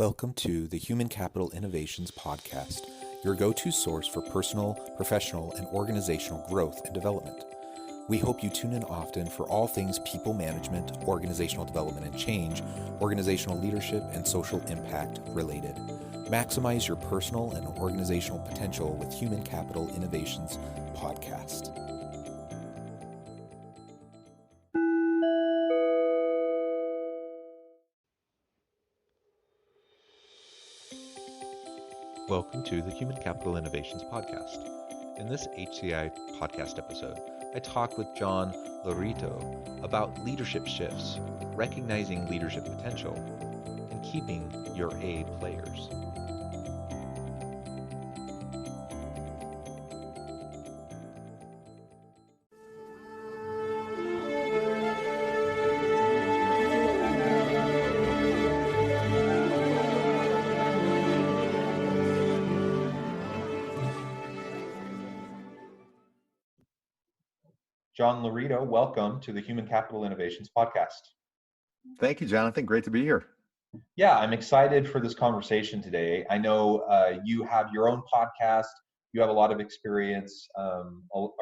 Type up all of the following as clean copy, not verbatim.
Welcome to the Human Capital Innovations Podcast, your go-to source for personal, professional, and organizational growth and development. We hope you tune in often for all things people management, organizational development and change, organizational leadership, and social impact related. Maximize your personal and organizational potential with Human Capital Innovations Podcast. Welcome to the Human Capital Innovations Podcast. In this HCI podcast episode, I talk with John Laurito about leadership shifts, recognizing leadership potential, and keeping your A players. John Laurito, welcome to the Human Capital Innovations Podcast. Thank you, Jonathan. Great to be here. Yeah, I'm excited for this conversation today. I know you have your own podcast. You have a lot of experience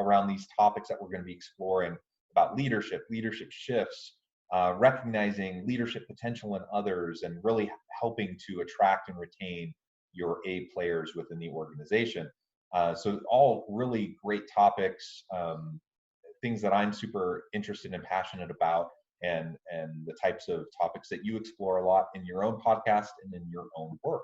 around these topics that we're going to be exploring about leadership shifts, recognizing leadership potential in others, and really helping to attract and retain your A players within the organization. So all really great topics. Things that I'm super interested and passionate about, and the types of topics that you explore a lot in your own podcast and in your own work.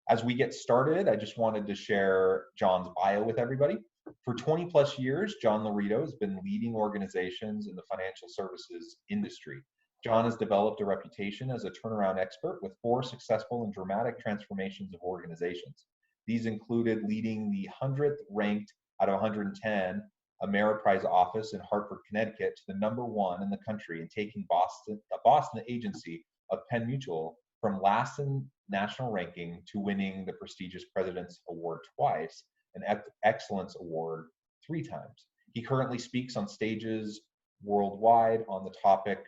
As we get started, I just wanted to share John's bio with everybody. For 20 plus years, John Laurito has been leading organizations in the financial services industry. John has developed a reputation as a turnaround expert with 4 successful and dramatic transformations of organizations. These included leading the 100th ranked out of 110 Ameriprise office in Hartford, Connecticut, to the #1 in the country, and taking a Boston agency of Penn Mutual from last in national ranking to winning the prestigious President's Award twice, an Excellence Award 3 times. He currently speaks on stages worldwide on the topic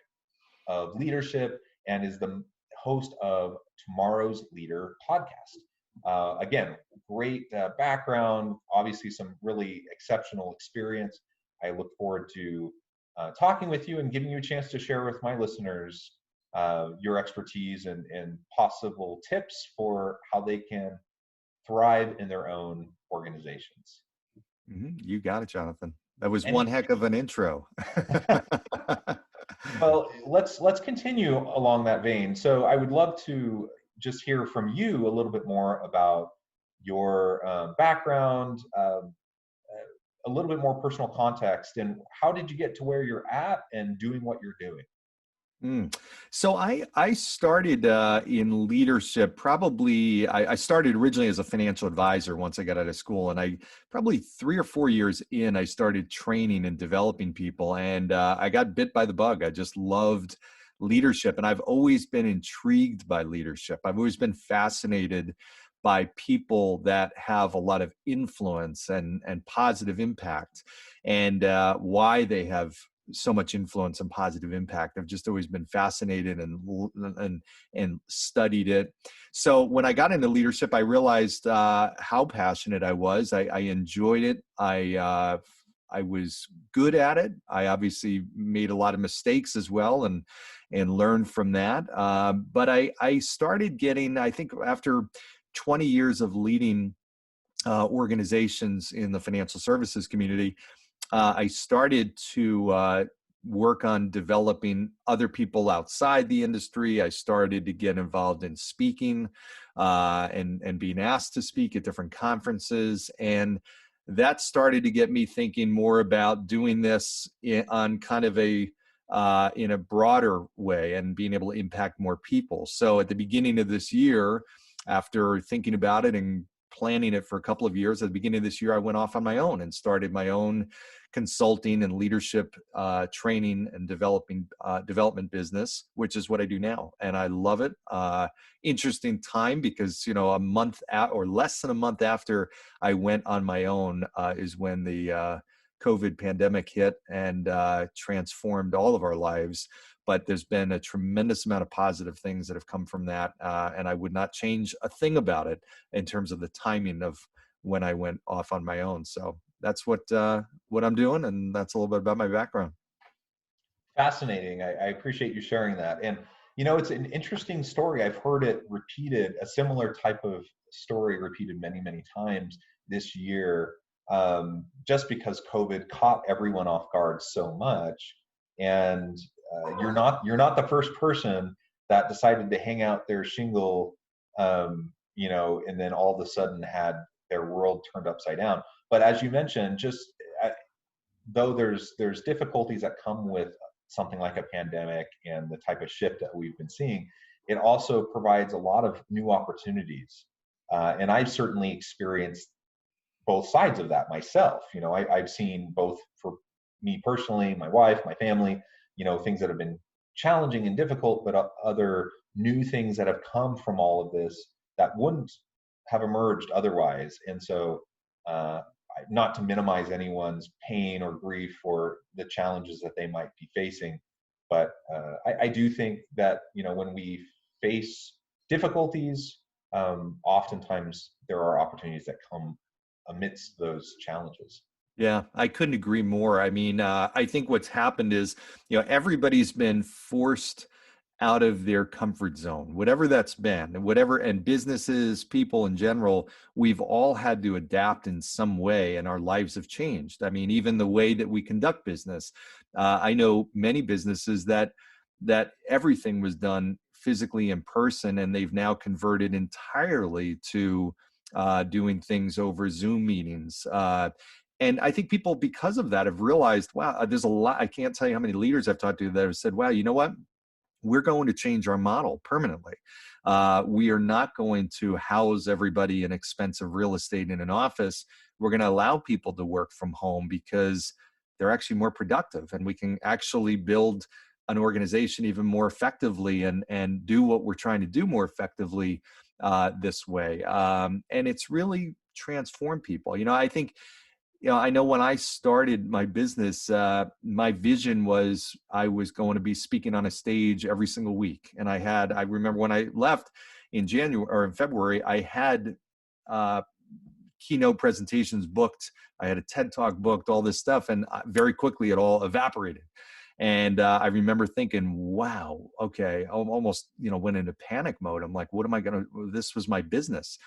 of leadership and is the host of Tomorrow's Leader podcast. Again, great background, obviously some really exceptional experience. I look forward to talking with you and giving you a chance to share with my listeners your expertise and possible tips for how they can thrive in their own organizations. You got it, Jonathan. That was one heck of an intro. Well, let's continue along that vein. So I would love to just hear from you a little bit more about your background, a little bit more personal context, and how did you get to where you're at and doing what you're doing? So I started in leadership. Probably I started originally as a financial advisor once I got out of school, and I probably 3 or 4 years in, I started training and developing people, and I got bit by the bug. I just loved leadership, and I've always been intrigued by leadership. I've always been fascinated by people that have a lot of influence and positive impact, and why they have so much influence and positive impact. I've just always been fascinated and studied it. So when I got into leadership, I realized how passionate I was. I enjoyed it. I was good at it. I obviously made a lot of mistakes as well and learned from that. But I started getting, I think after 20 years of leading organizations in the financial services community, I started to work on developing other people outside the industry. I started to get involved in speaking and being asked to speak at different conferences. And that started to get me thinking more about doing this on kind of in a broader way and being able to impact more people. So at the beginning of this year, after thinking about it and planning it for a couple of years, at the beginning of this year, I went off on my own and started my own consulting and leadership training and development business, which is what I do now. And I love it. Interesting time because, a month or less than a month after I went on my own is when the COVID pandemic hit and transformed all of our lives. but there's been a tremendous amount of positive things that have come from that. And I would not change a thing about it in terms of the timing of when I went off on my own. So that's what I'm doing. And that's a little bit about my background. Fascinating. I appreciate you sharing that. And, it's an interesting story. I've heard it repeated, a similar type of story repeated many, many times this year, just because COVID caught everyone off guard so much. And you're not the first person that decided to hang out their shingle, and then all of a sudden had their world turned upside down. But as you mentioned, just though there's difficulties that come with something like a pandemic and the type of shift that we've been seeing, it also provides a lot of new opportunities. And I've certainly experienced both sides of that myself. I've seen both for me personally, my wife, my family, things that have been challenging and difficult, but other new things that have come from all of this that wouldn't have emerged otherwise. And so, not to minimize anyone's pain or grief or the challenges that they might be facing, but I do think that when we face difficulties, oftentimes there are opportunities that come amidst those challenges. Yeah, I couldn't agree more. I mean, I think what's happened is, everybody's been forced out of their comfort zone, whatever that's been, and businesses, people in general, we've all had to adapt in some way, and our lives have changed. I mean, even the way that we conduct business. I know many businesses that everything was done physically in person, and they've now converted entirely to doing things over Zoom meetings. And I think people, because of that, have realized, wow, there's a lot. I can't tell you how many leaders I've talked to that have said, wow, you know what? We're going to change our model permanently. We are not going to house everybody in expensive real estate in an office. We're going to allow people to work from home because they're actually more productive, and we can actually build an organization even more effectively and do what we're trying to do more effectively this way. And it's really transformed people. I think, I know when I started my business, my vision was I was going to be speaking on a stage every single week. And I remember when I left in January or in February, I had keynote presentations booked. I had a TED Talk booked, all this stuff. And very quickly it all evaporated. And I remember thinking, wow, okay, I almost, went into panic mode. I'm like, what am I going to, this was my business.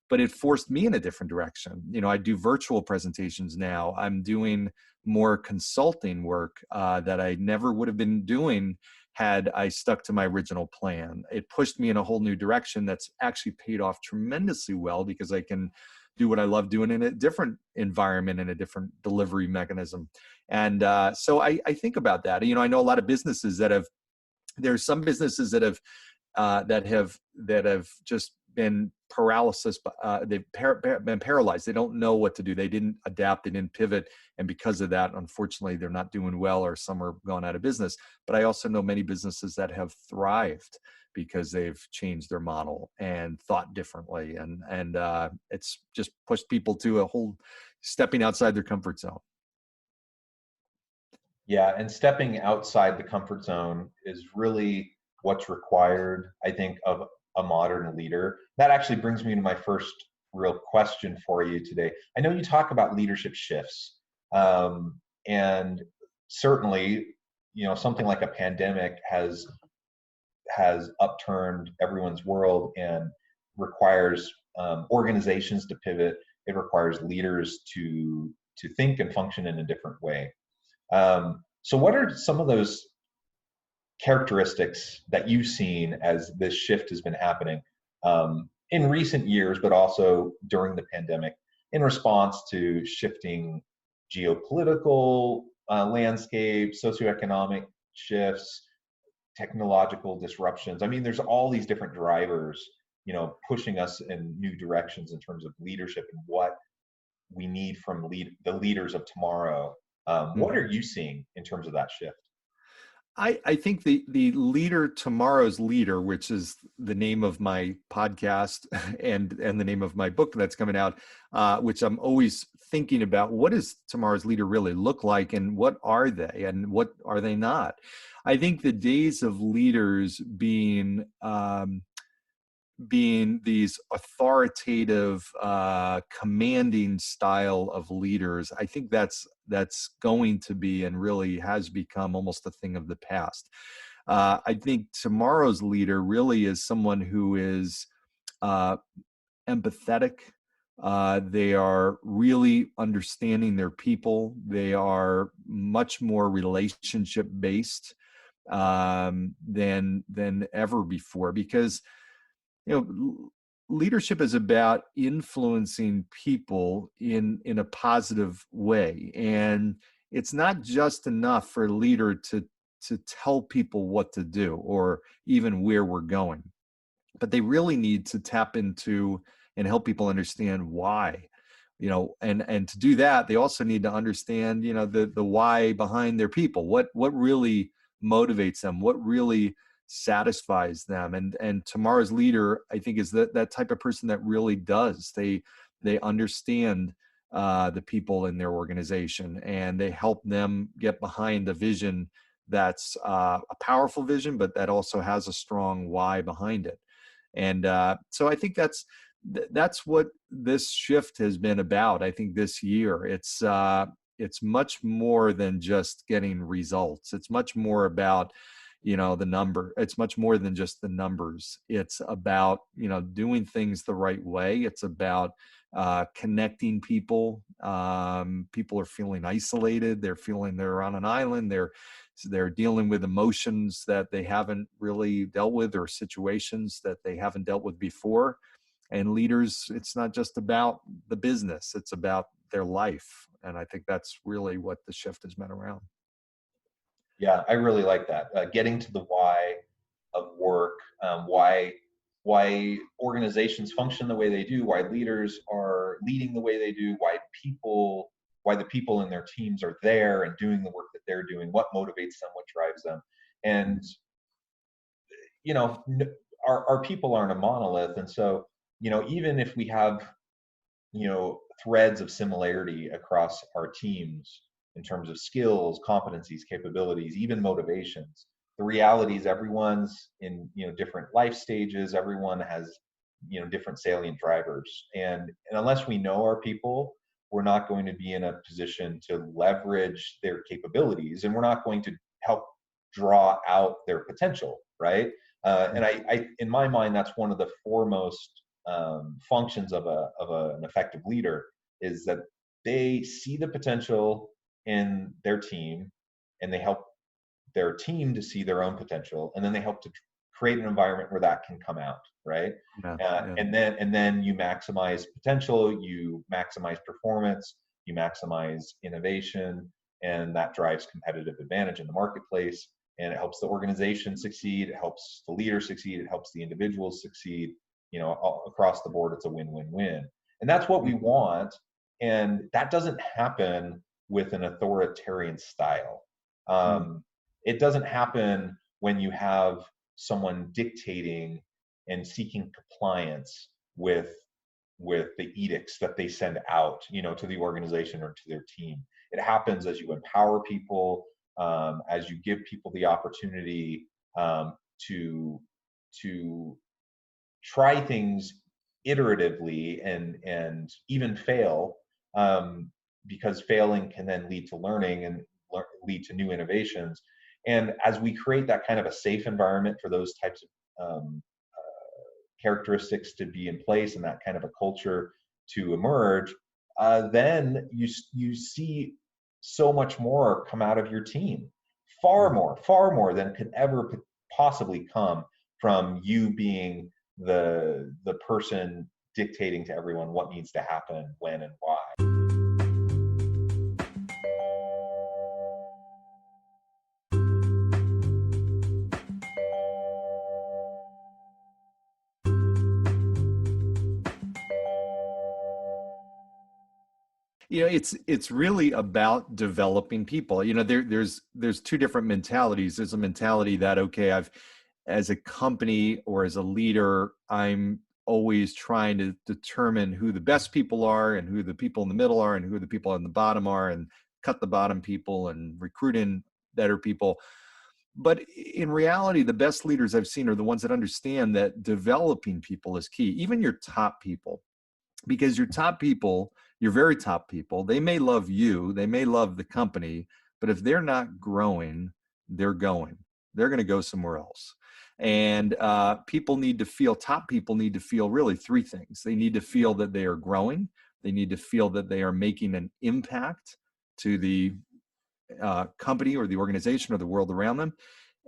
But it forced me in a different direction. I do virtual presentations now. I'm doing more consulting work that I never would have been doing had I stuck to my original plan. It pushed me in a whole new direction that's actually paid off tremendously well, because I can do what I love doing in a different environment and a different delivery mechanism. And so I think about that. I know a lot of businesses there's some businesses that have just been paralysis. They've been paralyzed. They don't know what to do. They didn't adapt. They didn't pivot. And because of that, unfortunately, they're not doing well, or some are gone out of business. But I also know many businesses that have thrived because they've changed their model and thought differently. And it's just pushed people to a whole stepping outside their comfort zone. Yeah, and stepping outside the comfort zone is really what's required, I think, of a modern leader. That actually brings me to my first real question for you today. I know you talk about leadership shifts, and certainly, something like a pandemic has upturned everyone's world and requires organizations to pivot. It requires leaders to think and function in a different way. So what are some of those characteristics that you've seen as this shift has been happening in recent years, but also during the pandemic, in response to shifting geopolitical landscape, socioeconomic shifts, technological disruptions? I mean, there's all these different drivers, pushing us in new directions in terms of leadership and what we need from the leaders of tomorrow. What are you seeing in terms of that shift? I think the leader, tomorrow's leader, which is the name of my podcast and the name of my book that's coming out, which I'm always thinking about what does tomorrow's leader really look like, and what are they, and what are they not. I think the days of leaders being these authoritative, commanding style of leaders, I think that's going to be, and really has become, almost a thing of the past. I think tomorrow's leader really is someone who is uh, empathetic. They are really understanding their people. They are much more relationship based than ever before, because leadership is about influencing people in a positive way, and it's not just enough for a leader to tell people what to do or even where we're going, but they really need to tap into and help people understand why. And to do that, they also need to understand the why behind their people. What really motivates them, what really satisfies them. And tomorrow's leader, I think, is that type of person that really does. They understand the people in their organization, and they help them get behind a vision that's a powerful vision, but that also has a strong why behind it. And so I think that's what this shift has been about. I think this year it's much more than just getting results. It's much more about the number. It's much more than just the numbers. It's about doing things the right way. It's about connecting people. People are feeling isolated. They're feeling they're on an island. They're dealing with emotions that they haven't really dealt with, or situations that they haven't dealt with before. And leaders, it's not just about the business, it's about their life. And I think that's really what the shift has been around. Yeah, I really like that. Getting to the why of work, why organizations function the way they do, why leaders are leading the way they do, why the people in their teams are there and doing the work that they're doing, what motivates them, what drives them. And you know, our people aren't a monolith, and so even if we have threads of similarity across our teams in terms of skills, competencies, capabilities, even motivations. The reality is everyone's in different life stages. Everyone has different salient drivers, and unless we know our people, we're not going to be in a position to leverage their capabilities, and we're not going to help draw out their potential, right? And in my mind, that's one of the foremost functions of an effective leader, is that they see the potential in their team, and they help their team to see their own potential, and then they help to create an environment where that can come out, right? Yeah, yeah. And then you maximize potential, you maximize performance, you maximize innovation, and that drives competitive advantage in the marketplace. And it helps the organization succeed, it helps the leader succeed, it helps the individuals succeed. All across the board, it's a win-win-win. And that's what we want. And that doesn't happen with an authoritarian style. It doesn't happen when you have someone dictating and seeking compliance with the edicts that they send out, to the organization or to their team. It happens as you empower people, as you give people the opportunity to try things iteratively and even fail, because failing can then lead to learning and lead to new innovations. And as we create that kind of a safe environment for those types of characteristics to be in place, and that kind of a culture to emerge, then you see so much more come out of your team, far more than could ever possibly come from you being the person dictating to everyone what needs to happen, when, and why. It's really about developing people. There's two different mentalities. There's a mentality that, okay, as a company or as a leader, I'm always trying to determine who the best people are and who the people in the middle are and who the people on the bottom are, and cut the bottom people and recruit in better people. But in reality, the best leaders I've seen are the ones that understand that developing people is key, even your top people, because your top people, your very top people, they may love you, they may love the company, but if they're not growing, they're going. They're going to go somewhere else. And people need to feel, top people need to feel really three things. They need to feel that they are growing. They need to feel that they are making an impact to the company or the organization or the world around them.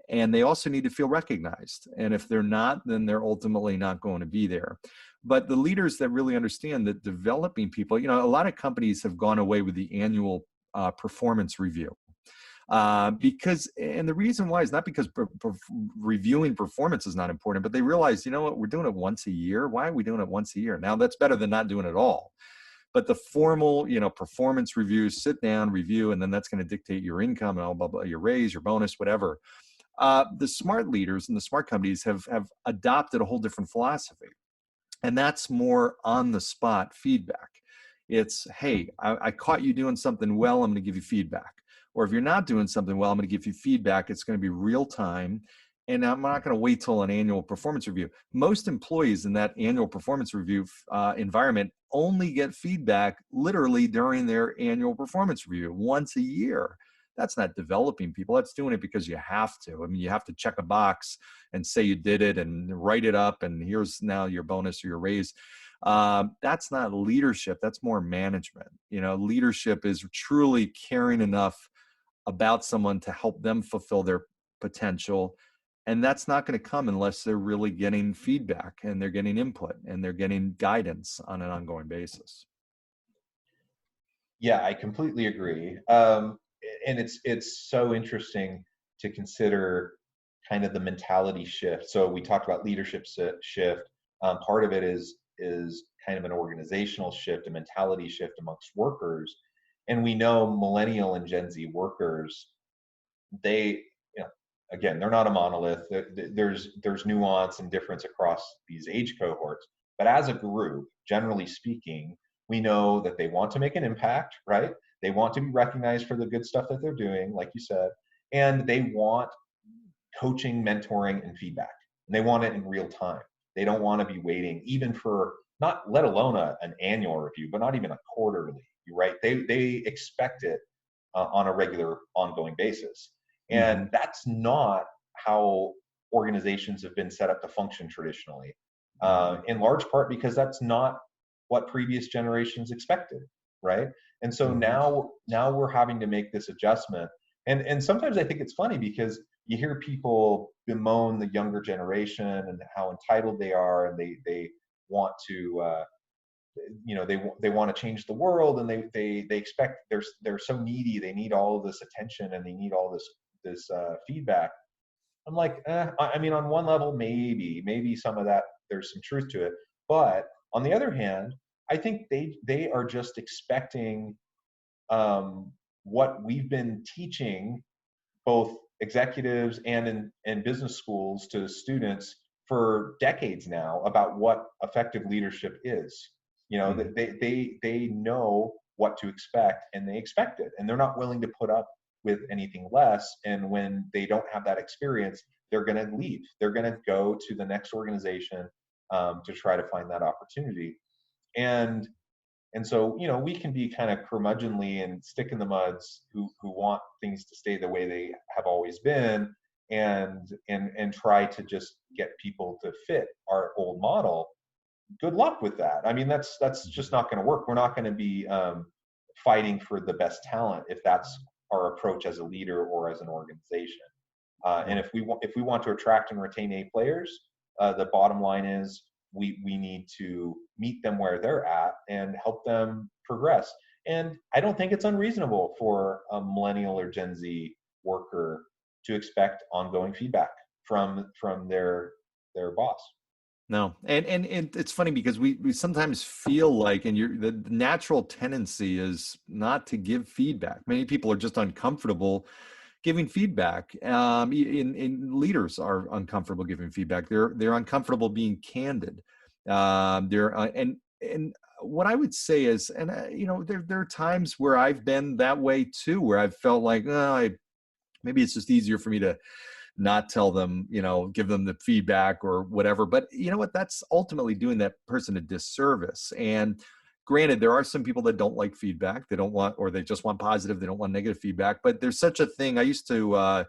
And they also need to feel recognized. And if they're not, then they're ultimately not going to be there. But the leaders that really understand that developing people, you know, a lot of companies have gone away with the annual performance review. Because, and the reason why is not because reviewing performance is not important, but they realize, you know what, we're doing it once a year. Why are we doing it once a year? Now that's better than not doing it at all. But the formal, you know, performance reviews, sit down, review, and then that's going to dictate your income and all blah, blah, your raise, your bonus, whatever. The smart leaders and the smart companies have adopted a whole different philosophy. And that's more on the spot feedback. It's, hey, I caught you doing something well, I'm going to give you feedback. Or if you're not doing something well, I'm going to give you feedback. It's going to be real time. And I'm not going to wait till an annual performance review. Most employees in that annual performance review environment only get feedback literally during their annual performance review once a year. That's not developing people. That's doing it because you have to. I mean, you have to check a box and say you did it and write it up, and here's now your bonus or your raise. That's not leadership. That's more management. You know, leadership is truly caring enough about someone to help them fulfill their potential. And that's not going to come unless they're really getting feedback and they're getting input and they're getting guidance on an ongoing basis. Yeah, I completely agree. And it's so interesting to consider kind of the mentality shift. So we talked about leadership shift. Part of it is kind of an organizational shift, a mentality shift amongst workers. And we know millennial and Gen Z workers, they, you know, again, they're not a monolith. There's nuance and difference across these age cohorts. But as a group, generally speaking, we know that they want to make an impact, right? They want to be recognized for the good stuff that they're doing, like you said, and they want coaching, mentoring, and feedback. And they want it in real time. They don't want to be waiting even for, not let alone an annual review, but not even a quarterly, right? They expect it on a regular, ongoing basis. And that's not how organizations have been set up to function traditionally, in large part because that's not what previous generations expected, right? And so now we're having to make this adjustment. And sometimes I think it's funny because you hear people bemoan the younger generation and how entitled they are, and they want to you know, they want to change the world, and they expect, they're so needy, they need all of this attention and they need all this feedback. I'm like, I mean, on one level, maybe some of that, there's some truth to it, but on the other hand, I think they are just expecting what we've been teaching both executives and in business schools to students for decades now about what effective leadership is. You know, they know what to expect, and they expect it, and they're not willing to put up with anything less. And when they don't have that experience, they're going to leave. They're going to go to the next organization to try to find that opportunity. And so, you know, we can be kind of curmudgeonly and stick in the muds who want things to stay the way they have always been, and try to just get people to fit our old model. Good luck with that. I mean, that's just not going to work. We're not going to be fighting for the best talent if that's our approach as a leader or as an organization. And if we want to attract and retain A players, the bottom line is we need to meet them where they're at and help them progress. And I don't think it's unreasonable for a millennial or Gen Z worker to expect ongoing feedback from their boss. No, and it's funny because we sometimes feel like, and the natural tendency is not to give feedback. Many people are just uncomfortable giving feedback. In leaders are uncomfortable giving feedback. They're uncomfortable being candid. And what I would say is, and there are times where I've been that way too, where I've felt like, oh, maybe it's just easier for me to not tell them, give them the feedback or whatever. But you know what? That's ultimately doing that person a disservice. And granted, there are some people that don't like feedback. They don't want, or they just want positive. They don't want negative feedback. But there's such a thing. I used to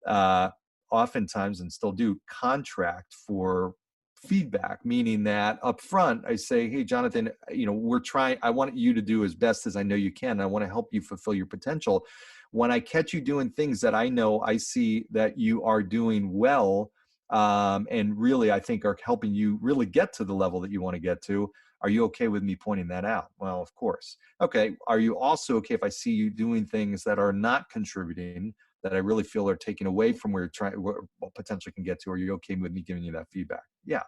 uh, oftentimes, and still do, contract for feedback, meaning that up front I say, hey Jonathan, I want you to do as best as I know you can. I want to help you fulfill your potential. When I catch you doing things that I see that you are doing well, and really I think are helping you really get to the level that you want to get to, are you okay with me pointing that out? Well, of course. Okay, are you also okay if I see you doing things that are not contributing, that I really feel are taken away from where you're trying, where potentially can get to? Are you okay with me giving you that feedback? Yeah.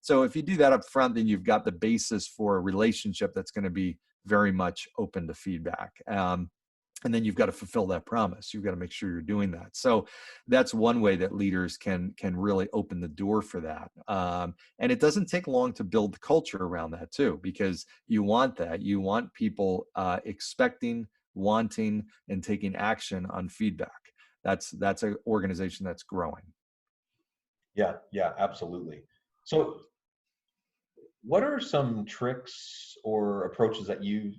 So if you do that up front, then you've got the basis for a relationship that's going to be very much open to feedback. And then you've got to fulfill that promise. You've got to make sure you're doing that. So that's one way that leaders can really open the door for that. And it doesn't take long to build the culture around that too, because you want that. You want people expecting, wanting, and taking action on feedback. That's an organization that's growing. Yeah, yeah, absolutely. So what are some tricks or approaches that you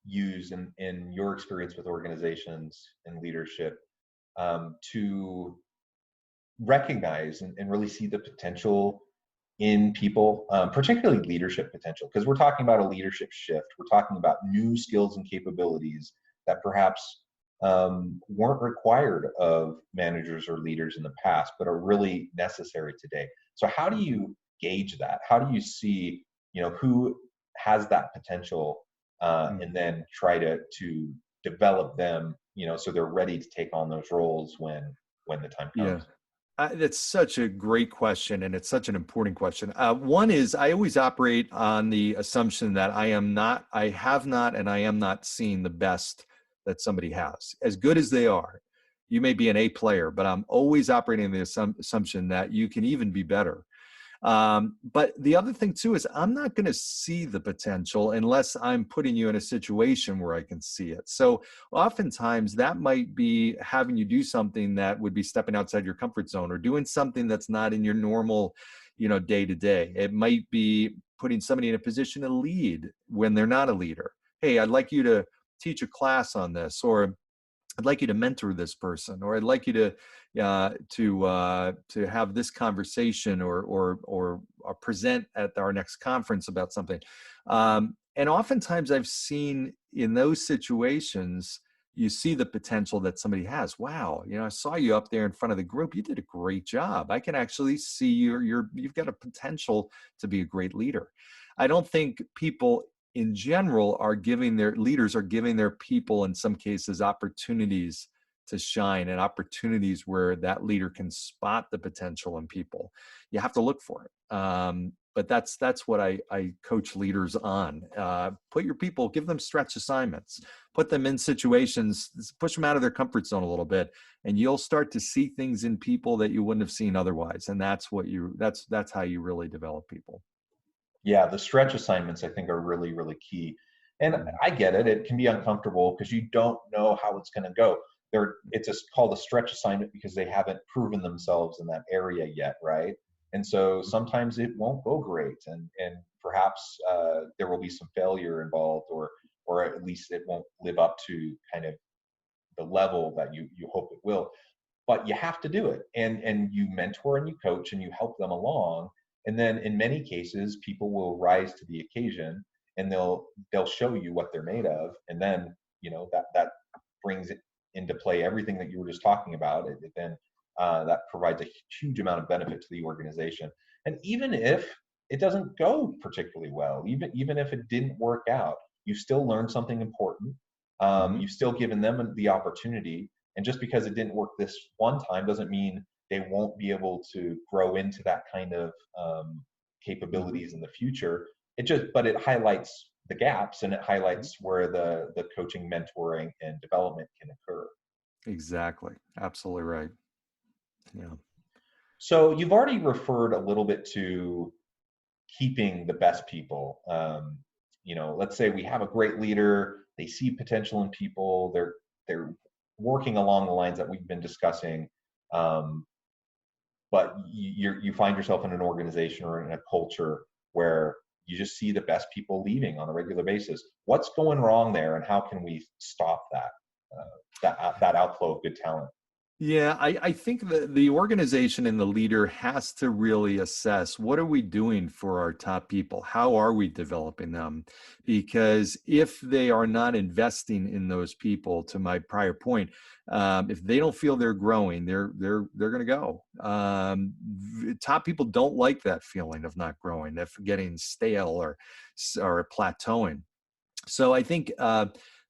use in your experience with organizations and leadership, to recognize and really see the potential in people, particularly leadership potential? Because we're talking about a leadership shift. We're talking about new skills and capabilities that perhaps weren't required of managers or leaders in the past, but are really necessary today. So how do you gauge that? How do you see, who has that potential, and then try to develop them, so they're ready to take on those roles when the time Yeah. comes? That's such a great question, and it's such an important question. One is, I always operate on the assumption that I have not, and I am not seeing the best that somebody has. As good as they are, you may be an A player, but I'm always operating on the assumption that you can even be better. But the other thing too is, I'm not going to see the potential unless I'm putting you in a situation where I can see it. So oftentimes that might be having you do something that would be stepping outside your comfort zone, or doing something that's not in your normal, day to day. It might be putting somebody in a position to lead when they're not a leader. Hey, I'd like you to teach a class on this, or I'd like you to mentor this person, or I'd like you to have this conversation, or present at our next conference about something. And oftentimes, I've seen in those situations, you see the potential that somebody has. Wow, I saw you up there in front of the group. You did a great job. I can actually see you've got a potential to be a great leader. I don't think people in general are giving their people, in some cases, opportunities to shine, and opportunities where that leader can spot the potential in people. You have to look for it. But that's what I coach leaders on. Put your people, give them stretch assignments, put them in situations, push them out of their comfort zone a little bit, and you'll start to see things in people that you wouldn't have seen otherwise. And that's how you really develop people. Yeah, the stretch assignments I think are really, really key. And Mhm. I get it. It can be uncomfortable because you don't know how it's going to go. It's just called a stretch assignment because they haven't proven themselves in that area yet, right? And so sometimes it won't go great, and perhaps there will be some failure involved, or at least it won't live up to kind of the level that you hope it will. But you have to do it, and you mentor and you coach and you help them along, and then in many cases people will rise to the occasion, and they'll show you what they're made of, and then that brings it into play everything that you were just talking about. It then that provides a huge amount of benefit to the organization. And even if it doesn't go particularly well, even if it didn't work out, you still learned something important. Mhm. You've still given them the opportunity, and just because it didn't work this one time doesn't mean they won't be able to grow into that kind of Mhm. capabilities in the future. But it highlights the gaps, and it Mhm. highlights where the coaching, mentoring, and development can occur. Exactly. Absolutely right. Yeah. So you've already referred a little bit to keeping the best people. Let's say we have a great leader, they see potential in people, they're working along the lines that we've been discussing, but you find yourself in an organization or in a culture where you just see the best people leaving on a regular basis. What's going wrong there, and how can we stop that outflow of good talent? Yeah, I think the organization and the leader has to really assess, what are we doing for our top people? How are we developing them? Because if they are not investing in those people, to my prior point, if they don't feel they're growing, they're going to go. Top people don't like that feeling of not growing, of getting stale or plateauing. So I think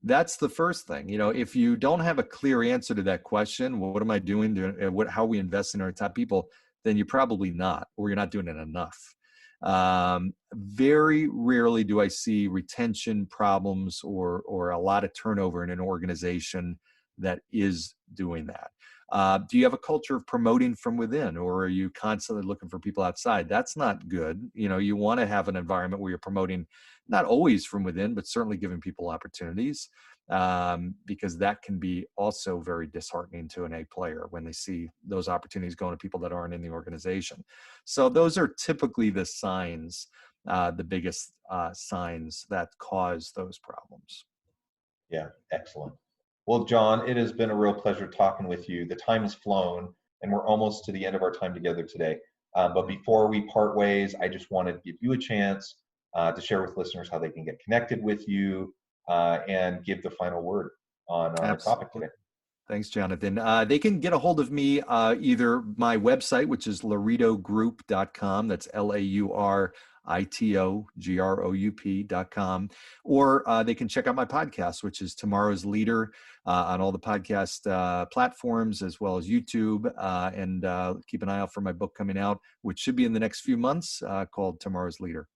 that's the first thing. If you don't have a clear answer to that question, what am I doing? How we invest in our top people? Then you're probably not, or you're not doing it enough. Very rarely do I see retention problems or a lot of turnover in an organization that is doing that. Do you have a culture of promoting from within, or are you constantly looking for people outside? That's not good. You want to have an environment where you're promoting, not always from within, but certainly giving people opportunities, because that can be also very disheartening to an A player when they see those opportunities going to people that aren't in the organization. So those are typically the signs, the biggest signs that cause those problems. Yeah, excellent. Well, John, it has been a real pleasure talking with you. The time has flown, and we're almost to the end of our time together today. But before we part ways, I just wanted to give you a chance to share with listeners how they can get connected with you, and give the final word on our topic today. Thanks, Jonathan. They can get a hold of me either my website, which is lauritogroup.com. That's LAURITOGROUP.com. Or they can check out my podcast, which is Tomorrow's Leader, on all the podcast platforms, as well as YouTube. And keep an eye out for my book coming out, which should be in the next few months, called Tomorrow's Leader.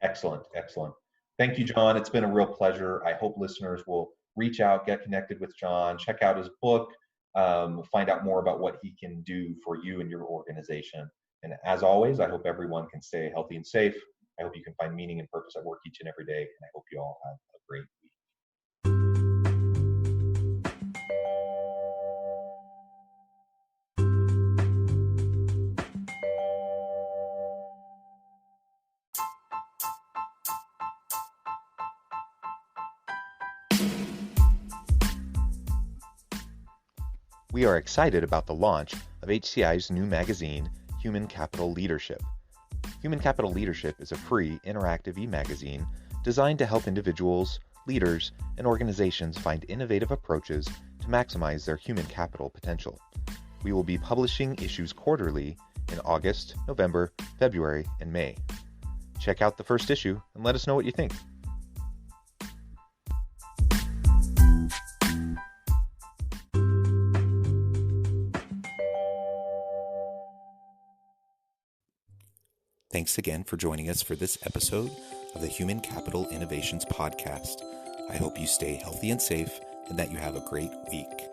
Excellent. Excellent. Thank you, John. It's been a real pleasure. I hope listeners will reach out, get connected with John, check out his book, find out more about what he can do for you and your organization. And as always, I hope everyone can stay healthy and safe. I hope you can find meaning and purpose at work each and every day. And I hope you all have a great week. We are excited about the launch of HCI's new magazine, Human Capital Leadership. Human Capital Leadership is a free, interactive e-magazine designed to help individuals, leaders, and organizations find innovative approaches to maximize their human capital potential. We will be publishing issues quarterly in August, November, February, and May. Check out the first issue and let us know what you think. Thanks again for joining us for this episode of the Human Capital Innovations Podcast. I hope you stay healthy and safe and that you have a great week.